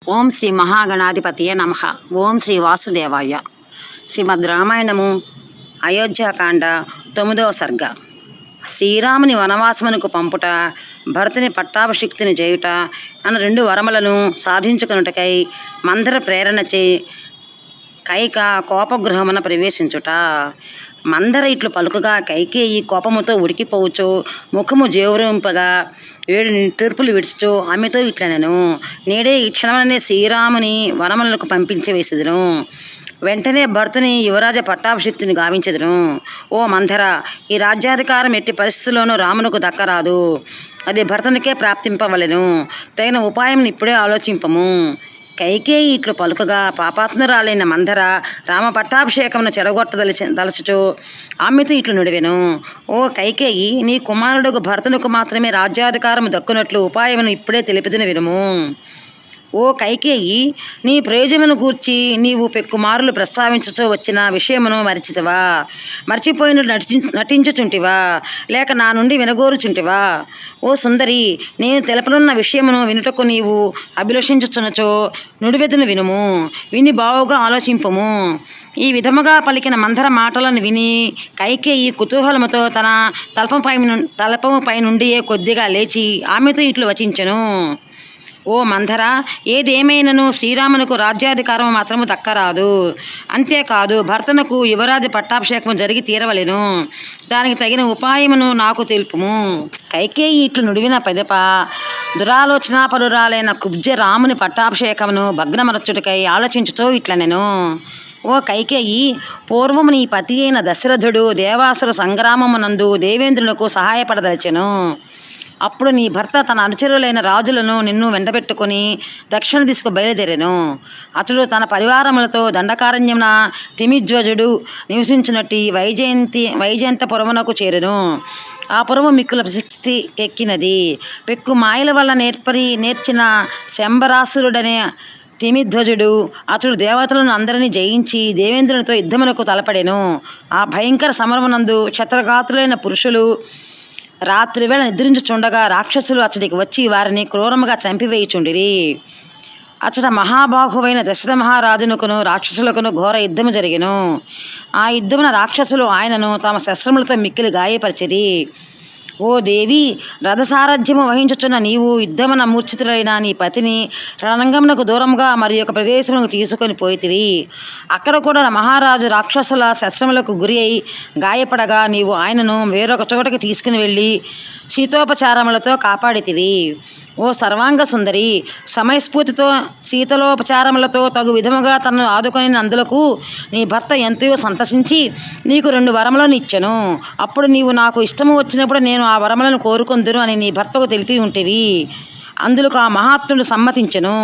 ఓం శ్రీ మహాగణాధిపతియే నమః. ఓం శ్రీ వాసుదేవాయ. శ్రీమద్ రామాయణము అయోధ్యాకాండ 9వ సర్గ. శ్రీరాముని వనవాసమునకు పంపుట, భరతుని పట్టాభిషిక్తుని చేయుట అన్న 2 వరములను సాధించుకొనుటకై మందర ప్రేరణచే కైక కోపగృహమున ప్రవేశించుట. మందర ఇట్లు పలుకగా కైకేయి కోపముతో ఉడికిపోవచ్చు, ముఖము జేవురింపగా 7 నిట్టూర్పులు విడుచుచు ఆమెతో ఇట్లనెను: నేడే ఈ క్షణముననే శ్రీరాముని వనములకు పంపించి వేసెదను. వెంటనే భరతుని యువరాజ పట్టాభిషిక్తుని గావించెదను. ఓ మందర, ఈ రాజ్యాధికారం ఎట్టి పరిస్థితుల్లోనూ రామునకు దక్కరాదు. అది భరతునికే ప్రాప్తింపవలెను. తగిన ఉపాయం ఇప్పుడే ఆలోచింపము. కైకేయి ఇట్లు పలుకగా పాపాత్మురాలైన మందర రామ పట్టాభిషేకమును చెడగొట్టదలచుచు ఆమెతో ఇట్లు నుడివెను: ఓ కైకేయి, నీ కుమారుడు భరతునకు మాత్రమే రాజ్యాధికారము దక్కునట్లు ఉపాయమును ఇప్పుడే తెలిపిదిన వినుము. ఓ కైకేయి, నీ ప్రయోజనమును గూర్చి నీవు పెక్కుమారులు ప్రస్తావించుచూ వచ్చిన విషయమును మర్చిపోయినట్లు నటించుచుంటివా, లేక నా నుండి వినగోరుచుంటివా? ఓ సుందరి, నేను తెలపనున్న విషయమును వినుటకు నీవు అభిలషించుచున్నచో నుడివెదను వినుము. విని బావుగా ఆలోచింపుము. ఈ విధముగా పలికిన మందర మాటలను విని కైకేయి కుతూహలముతో తన తలపముపై నుండి కొద్దిగా లేచి ఆమెతో ఇట్లు వచించెను: ఓ మందర, ఏదేమైనను శ్రీరామునకు రాజ్యాధికారం మాత్రము దక్కరాదు. అంతేకాదు, భరతునకు యువరాజు పట్టాభిషేకము జరిగి తీరవలెను. దానికి తగిన ఉపాయమును నాకు తెలుపుము. కైకేయి ఇట్లు నుడివిన పెదప దురాలోచనాపరురాలైన కుబ్జ రాముని పట్టాభిషేకమును భగ్నమరచుటకై ఆలోచించుతూ ఇట్లనెను: ఓ కైకేయి, పూర్వము నీ పతి అయిన దశరథుడు దేవాసుర సంగ్రామమునందు దేవేంద్రునకు సహాయపడదలచెను. అప్పుడు నీ భర్త తన అనుచరులైన రాజులను నిన్ను వెంటబెట్టుకుని దక్షిణ దిశకు బయలుదేరెను. అతడు తన పరివారములతో దండకారణ్యమున తిమిధ్వజుడు నివసించినట్టి వైజయంత పురమునకు చేరెను. ఆ పురము మిక్కుల ప్రసిద్ధి ఎక్కినది. పెక్కు మాయల వల్ల నేర్చిన శంబరాసురుడనే తిమిధ్వజుడు అతడు దేవతలను అందరినీ జయించి దేవేంద్రునితో యుద్ధమునకు తలపడెను. ఆ భయంకర సమరమునందు క్షత్రగాత్రులైన పురుషులు రాత్రివేళ నిద్రించుచుండగా రాక్షసులు అతడికి వచ్చి వారిని క్రూరముగా చంపివేయుచుండిరి. అతడ మహాబాహువైన దశరథ మహారాజునకును రాక్షసులకును ఘోర యుద్ధము జరిగెను. ఆ యుద్ధమున రాక్షసులు ఆయనను తమ శస్త్రములతో మిక్కిలి గాయపరిచిరి. ఓ దేవి, రథసారథ్యము వహించుచున్న నీవు యుద్ధమున మూర్ఛితులైన నీ పతిని రణరంగమునకు దూరముగా మరి ఒక ప్రదేశమునకు తీసుకొని పోయితివి. అక్కడ కూడా మహారాజు రాక్షసుల శస్త్రములకు గురి అయి గాయపడగా నీవు ఆయనను వేరొక చోటకి తీసుకుని వెళ్ళి శీతోపచారములతో కాపాడితివి. ఓ సర్వాంగ సుందరి, సమయస్ఫూర్తితో శీతలోపచారములతో తగు విధముగా తనను ఆదుకొని అందులకు నీ భర్త ఎంతో సంతసించి నీకు 2 వరములను ఇచ్చెను. అప్పుడు నీవు నాకు ఇష్టము వచ్చినప్పుడు నేను ఆ వరములను కోరుకొందును అని నీ భర్తకు తెలిపి ఉంటివి. అందులకు ఆ మహాత్ముడు సమ్మతించెను.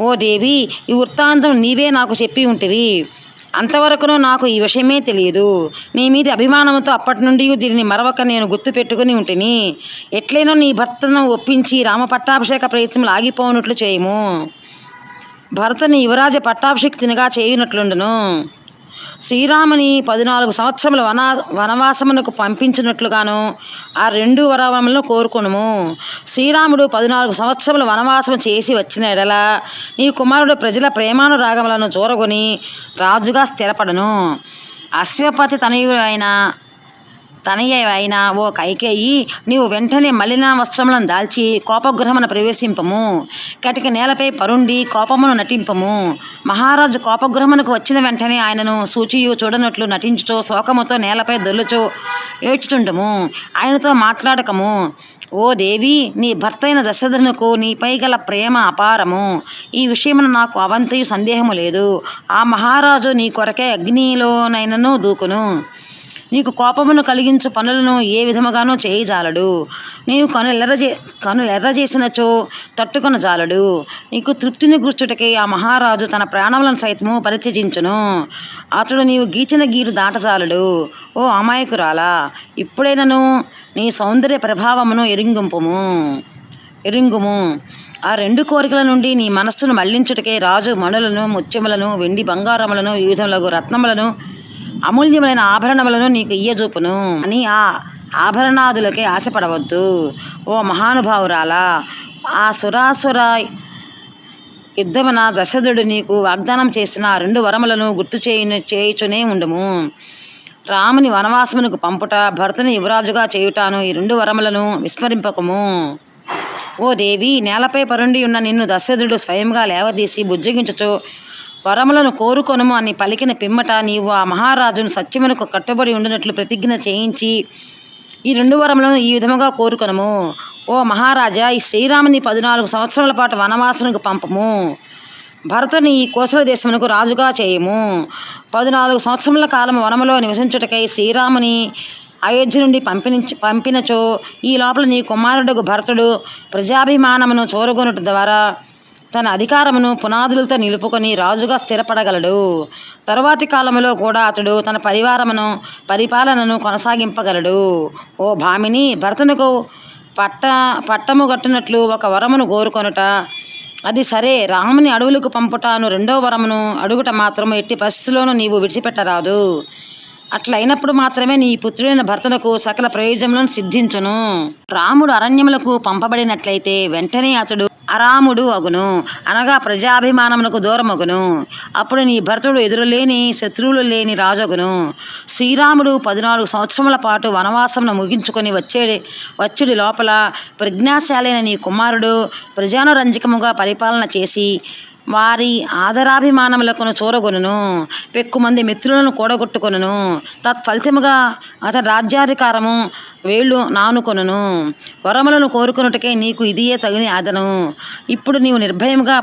ఓ దేవి, ఈ వృత్తాంతం నీవే నాకు చెప్పి ఉంటివి. అంతవరకును నాకు ఈ విషయమే తెలియదు. నీ మీద అభిమానముతో అప్పటి నుండి దీనిని మరొక నేను గుర్తు పెట్టుకుని ఉంటిని. ఎట్లైనా నీ భర్తను ఒప్పించి రామ పట్టాభిషేక ప్రయత్నములు ఆగిపోనట్లు చేయము. భరతుని యువరాజ పట్టాభిషిక్తునిగా చేయునట్లుండును. శ్రీరాముని 14 సంవత్సరముల వనవాసమునకు పంపించినట్లుగాను ఆ 2 వరములను కోరుకొనుము. శ్రీరాముడు 14 సంవత్సరముల వనవాసము చేసి వచ్చిన ఎడల నీ కుమారుడు ప్రజల ప్రేమానురాగములను చూరగొని రాజుగా స్థిరపడను. అశ్వపతి తనయ అయిన ఓ కైకేయి, నీవు వెంటనే మలిన వస్త్రములను దాల్చి కోపగృహమున ప్రవేశింపము. కటిక నేలపై పరుండి కోపమును నటింపము. మహారాజు కోపగృహమునకు వచ్చిన వెంటనే ఆయనను సూచియు చూడనట్లు నటించుచు శోకముతో నేలపై దొల్లుచు ఏడ్చుచుండము. ఆయనతో మాట్లాడకము. ఓ దేవి, నీ భర్త అయిన దశరథునకు నీపై గల ప్రేమ అపారము. ఈ విషయమున నాకు అవంతయు సందేహము లేదు. ఆ మహారాజు నీ కొరకే అగ్నిలోనైనను దూకును. నీకు కోపమును కలిగించు పనులను ఏ విధముగానూ చేయజాలడు. నీవు కనులెర్ర చేసినచో తట్టుకొన జాలడు. నీకు తృప్తిని గూర్చుటకై ఆ మహారాజు తన ప్రాణములను సైతము పరిత్యజించును. అతడు నీవు గీచిన గీరు దాటజాలడు. ఓ అమాయకురాలా, ఇప్పుడైనను నీ సౌందర్య ప్రభావమును ఎరింగుము. ఆ 2 కోరికల నుండి నీ మనస్సును మళ్లించుటకై రాజు మణులను, ముత్యములను, వెండి బంగారములను, వివిధములగు రత్నములను, అమూల్యమైన ఆభరణములను నీకు ఇయ్యజూపును అని ఆ ఆభరణాదులకే ఆశపడవద్దు. ఓ మహానుభావురాలా, ఆ సురాసుర యుద్ధమున దశరథుడు నీకు వాగ్దానం చేసిన ఆ 2 వరములను గుర్తు చేయుచునే ఉండుము. రాముని వనవాసమునకు పంపుట, భరతుని యువరాజుగా చేయుటాను ఈ 2 వరములను విస్మరింపకము. ఓ దేవి, నేలపై పరుండి ఉన్న నిన్ను దశరథుడు స్వయంగా లేవదీసి బుజ్జగించుచు వరములను కోరుకొనుము అని పలికిన పిమ్మట నీవు ఆ మహారాజును సత్యమునకు కట్టుబడి ఉండినట్లు ప్రతిజ్ఞ చేయించి ఈ 2 వరములను ఈ విధముగా కోరుకొనుము. ఓ మహారాజా, ఈ శ్రీరాముని 14 సంవత్సరాల పాటు వనవాసమునకు పంపము. భరతుని ఈ కోసల దేశమునకు రాజుగా చేయము. 14 సంవత్సరముల కాలం వనములో నివసించుటకై శ్రీరాముని అయోధ్య నుండి పంపినచో ఈ లోపల నీ కుమారుడు భరతుడు ప్రజాభిమానమును చూరగొనుట ద్వారా తన అధికారమును పునాదులతో నిలుపుకొని రాజుగా స్థిరపడగలడు. తరువాతి కాలంలో కూడా అతడు తన పరిపాలనను కొనసాగింపగలడు. ఓ భామిని, భరతునకు పట్టము గట్టునట్లు ఒక వరమును కోరుకొనుట అది సరే, రాముని అడవులకు పంపుటాను 2వ వరమును అడుగుట మాత్రము ఎట్టి పరిస్థితుల్లోనూ నీవు విడిచిపెట్టరాదు. అట్లయినప్పుడు మాత్రమే నీ పుత్రుడైన భరతునకు సకల ప్రయోజనములను సిద్ధించును. రాముడు అరణ్యములకు పంపబడినట్లయితే వెంటనే అతడు అరాముడు అగును, అనగా ప్రజాభిమానమునకు దూరమగును. అప్పుడు నీ భరతుడు ఎదురులేని శత్రువులు లేని రాజగును. శ్రీరాముడు 14 సంవత్సరముల పాటు వనవాసమును ముగించుకొని వచ్చేడి లోపల ప్రజ్ఞాశాలైన నీ కుమారుడు ప్రజానురంజకముగా పరిపాలన చేసి వారి ఆదరాభిమానములకును చూరగొనును, పెక్కుమంది మిత్రులను కూడగొట్టుకొనును. తత్ఫలితముగా అతని రాజ్యాధికారము వేళ్ళు నానుకొనును. వరములను కోరుకొనుటకే నీకు ఇదియే తగిన ఆదను. ఇప్పుడు నీవు నిర్భయముగా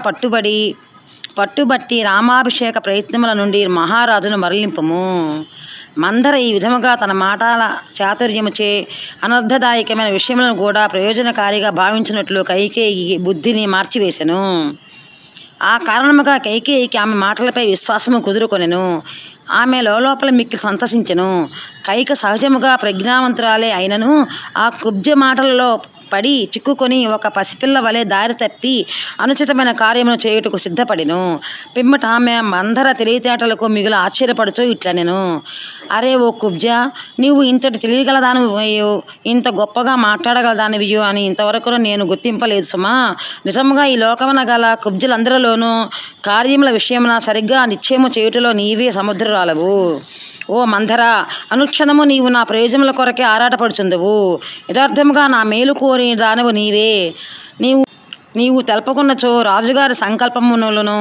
పట్టుబట్టి రామాభిషేక ప్రయత్నముల నుండి మహారాజును మరలింపుము. మందర ఈ విధముగా తన మాటల చాతుర్యముచే అనర్థదాయకమైన విషయములను కూడా ప్రయోజనకారిగా భావించినట్లు కైకేయి బుద్ధిని మార్చివేశెను. ఆ కారణముగా కైకేయికి ఆమె మాటలపై విశ్వాసము కుదురుకొనెను. ఆమె లోపల మిక్కిలి సంతసించెను. కైక సహజముగా ప్రజ్ఞావంతురాలే అయినను ఆ కుబ్జ మాటలలో పడి చిక్కుకొని ఒక పసిపిల్ల వలె దారి తప్పి అనుచితమైన కార్యమును చేయుటకు సిద్ధపడిను. పిమ్మట ఆమె మందర తెలివితేటలకు మిగులు ఆశ్చర్యపడుచు ఇట్లనెను, అరే ఓ కుబ్జ, నీవు ఇంతటి తెలియగలదానివియో, ఇంత గొప్పగా మాట్లాడగలదానివియో అని ఇంతవరకు నేను గుర్తింపలేదు సుమా. నిజముగా ఈ లోకమున గల కుబ్జలందరిలోనూ కార్యముల విషయమున సరిగ్గా నిశ్చయము చేయుటలో నీవే సముద్రరాలవు. ఓ మందర, అనుక్షణము నీవు నా ప్రయోజనముల కొరకే ఆరాటపడుచుందువు. యథార్థముగా నా మేలు కోరి దానవు నీవే. నీవు తెలపకున్నచో రాజుగారి సంకల్పములను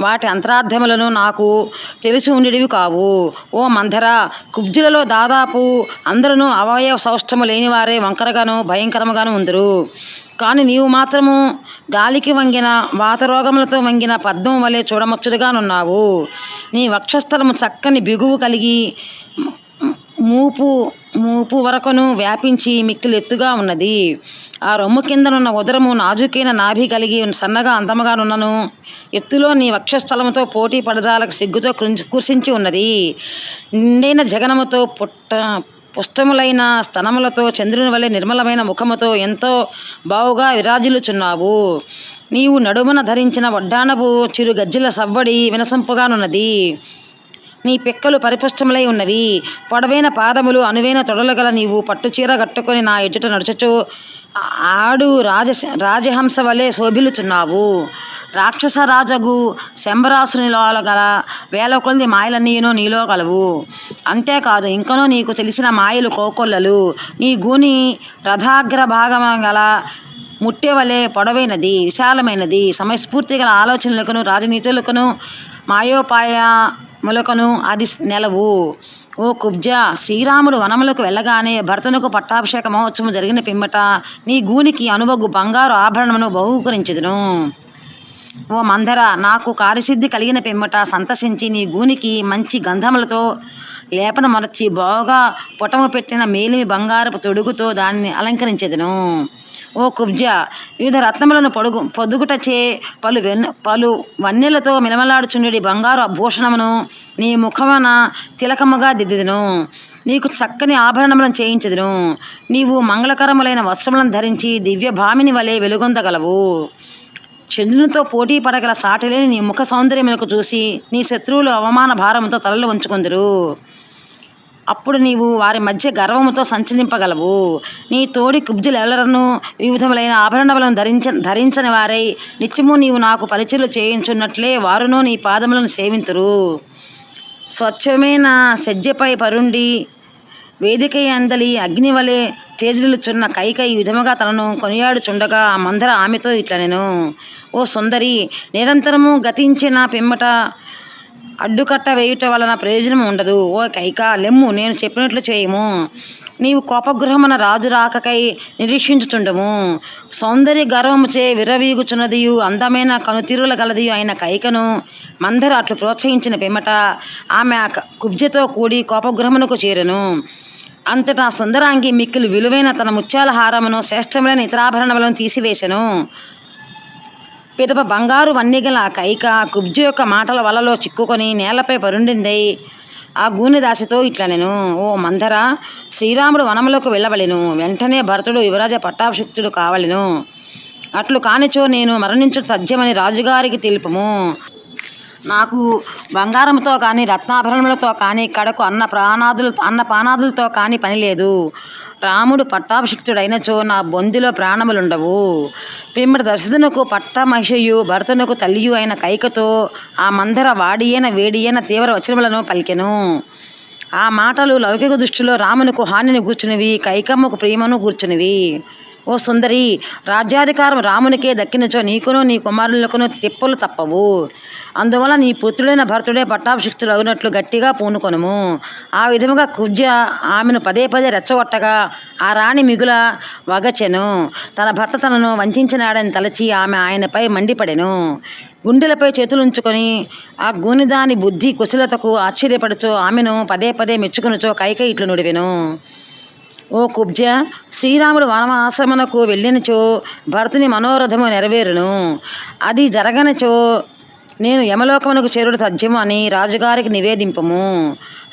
వాటి అంతరార్థములను నాకు తెలిసి ఉండేవి కావు. ఓ మందర, కుబ్జులలో దాదాపు అందరూ అవయవ సౌష్ఠము లేనివారే వంకరగాను భయంకరముగాను ఉందరు. కానీ నీవు మాత్రము గాలికి వంగిన వాతరోగములతో వంగిన పద్మం వలె చూడముచ్చటగానున్నావు. నీ వక్షస్థలము చక్కని బిగువు కలిగి మూపు వరకును వ్యాపించి మిక్కిలి ఎత్తుగా ఉన్నది. ఆ రొమ్ము కిందనున్న ఉదరము నాజుకైన నాభి కలిగి సన్నగా అందముగానున్నను. ఎత్తులో నీ వక్షస్థలముతో పోటీ పడజాలకు సిగ్గుతో కృషించి ఉన్నది. నిండైన జగనముతో పుష్టములైన స్తనములతో చంద్రుని వలె నిర్మలమైన ముఖముతో ఎంతో బావుగా విరాజిల్లుచున్నావు. నీవు నడుమున ధరించిన వడ్డాణపు చిరు గజ్జల సవ్వడి వినసొంపుగానున్నది. నీ పిక్కలు పరిపుష్టములై ఉన్నవి. పొడవైన పాదములు అనువైన తొడలు గల నీవు పట్టుచీర కట్టుకొని నా ఎదుట నడుచుచు ఆడు రాజహంస వలె శోభిల్లుచున్నావు. రాక్షస రాజగు శంబరాసునిలో గల వేల కొలది మాయలన్నీయును నీలో కలవు. అంతేకాదు, ఇంకనూ నీకు తెలిసిన మాయలు కోకొల్లలు. నీ గూని రథాగ్ర భాగమ గల ముట్టె వలె పొడవైనది, విశాలమైనది. సమయస్ఫూర్తి గల ఆలోచనలకును రాజనీతులకును మాయోపాయములకును అది నెలవు. ఓ కుబ్జ, శ్రీరాముడు వనములకు వెళ్ళగానే భరతునకు పట్టాభిషేక మహోత్సవం జరిగిన పిమ్మట నీ గూనికి అనువగు బంగారు ఆభరణమును బహూకరించుదును. ఓ మందర, నాకు కార్యసిద్ధి కలిగిన పిమ్మట సంతసించి నీ గూనికి మంచి గంధములతో లేపన మరచి బాగా పుటము పెట్టిన మేలిమి బంగారపు తొడుగుతో దాన్ని అలంకరించెదను. ఓ కుబ్జ, వివిధ రత్నములను పొదుగుటచే పలు వన్నెలతో మిలమలాడుచుండెడి బంగారు భూషణమును నీ ముఖమున తిలకముగా దిద్దుదును. నీకు చక్కని ఆభరణములను చేయించెదను. నీవు మంగళకరములైన వస్త్రములను ధరించి దివ్య భామిని వలె వెలుగొందగలవు. చంద్రునితో పోటీ పడగల సాటిలేని నీ ముఖ సౌందర్యములకు చూసి నీ శత్రువులు అవమాన భారముతో తలలు వంచుకొందురు. అప్పుడు నీవు వారి మధ్య గర్వముతో సంచరింపగలవు. నీ తోడి కుబ్జులెల్లరను వివిధములైన ఆభరణములను ధరించని వారై నిత్యము నీవు నాకు పరిచయలు చేయించున్నట్లే వారును నీ పాదములను సేవింతురు. స్వచ్ఛమైన సజ్జపై పరుండి వేదిక అందలి అగ్నివలే తేజలుచున్న కైక ఈ విధముగా తనను కొనియాడుచుండగా ఆ మందర ఆమెతో ఇట్లనెను, ఓ సుందరి, నిరంతరము గతించిన పిమ్మట అడ్డుకట్ట వేయుట వలన ప్రయోజనం ఉండదు. ఓ కైక, లెమ్ము, నేను చెప్పినట్లు చేయము. నీవు కోపగృహమున రాజు రాకకై నిరీక్షించుచుండము. సౌందర్య గర్వముచే విర్రవీగుచున్నదియు అందమైన కనుతీరుల గలదియు అయిన కైకను మందర అట్లు ప్రోత్సహించిన పిమ్మట ఆమె కుబ్జతో కూడి కోపగృహమునకు చేరెను. అంతటా సుందరాంగి మిక్కిలి విలువైన తన ముత్యాల హారమును శ్రేష్టములైన ఇతరాభరణములను తీసివేశెను. పిదప బంగారు వన్నెగల కైక కుబ్జు యొక్క మాటల వలలో చిక్కుకొని నేలపై పరుండిందై ఆ గూనెదాసితో ఇట్లనెను, ఓ మందర, శ్రీరాముడు వనములకు వెళ్ళవలెను. వెంటనే భరతుడు యువరాజ పట్టాభిషిక్తుడు కావలెను. అట్లు కానిచో నేను మరణించుట తథ్యమని రాజుగారికి తెలుపుము. నాకు బంగారంతో కానీ రత్నాభరణములతో కానీ కడకు అన్నపానాదులతో కానీ పని లేదు. రాముడు పట్టాభిషిక్తుడైనచో నా బొందిలో ప్రాణములుండవు. పిమ్మట దశరథునకు పట్టమహిషయు భరతునకు తల్లియు అయిన కైకతో ఆ మందర వాడియైన వేడియైన తీవ్ర వచనములను పలికెను. ఆ మాటలు లౌకిక దృష్టిలో రామునకు హానిని గూర్చునివి, కైకమ్మకు ప్రియమును గూర్చునివి. ఓ సుందరి, రాజ్యాధికారం రామునికే దక్కినచో నీకును నీ కుమారులకును తిప్పలు తప్పవు. అందువల్ల నీ పుత్రుడైన భరతుడే పట్టాభిషిక్తుడు అగినట్లు గట్టిగా పూనుకొనుము. ఆ విధముగా కుబ్జ ఆమెను పదే పదే రెచ్చగొట్టగా ఆ రాణి మిగుల వగచెను. తన భర్త తనను వంచినాడని తలచి ఆమె ఆయనపై మండిపడెను. గుండెలపై చేతులుంచుకొని ఆ గూనిదాని బుద్ధి కుశలతకు ఆశ్చర్యపడుచో ఆమెను పదే పదే మెచ్చుకొనుచో కైక ఇట్లు నుడివెను, ఓ కుబ్జ, శ్రీరాముడు వనవాసమునకు వెళ్ళినచో భరతుని మనోరథము నెరవేరును. అది జరగనిచో నేను యమలోకమునకు చేరుడు తథ్యము అని రాజుగారికి నివేదింపము.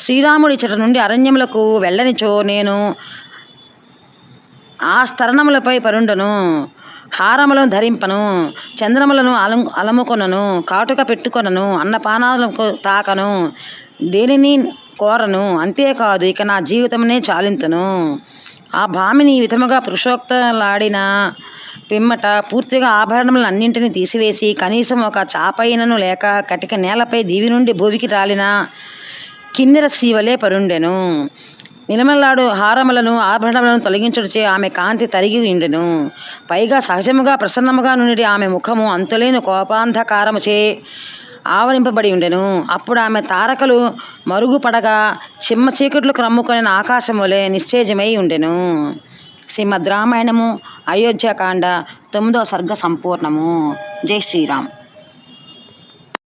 శ్రీరాముడు ఇచ్చట నుండి అరణ్యములకు వెళ్ళనిచో నేను ఆ స్తరణములపై పరుండును, హారములను ధరింపను, చంద్రములను అలముకొనను, కాటుక పెట్టుకొనను, అన్నపానాలకు తాకను, దేనిని కోరను. అంతేకాదు ఇక నా జీవితమునే చాలింతును. ఆ భామిని ఈ విధముగా పురుషోక్తలాడిన పిమ్మట పూర్తిగా ఆభరణములను అన్నింటినీ తీసివేసి కనీసం ఒక చాపైనను లేక కటిక నేలపై దీవి నుండి భూమికి రాలిన కిన్నెర శ్రీవలే పరుండెను. నిలమలాడు హారములను ఆభరణములను తొలగించుటచే ఆమె కాంతి తరిగి ఉండెను. పైగా సహజముగా ప్రసన్నముగా నుండి ఆమె ముఖము అంతులేని కోపాంధకారముచే ఆవరింపబడి ఉండెను. అప్పుడు ఆమె తారకలు మరుగుపడగా చిమ్మ చీకట్లు క్రమ్ముకొనిన ఆకాశములే నిశ్చేజమై ఉండెను. శ్రీమద్ రామాయణము అయోధ్యకాండ 9వ సర్గ సంపూర్ణము. జై శ్రీరామ్.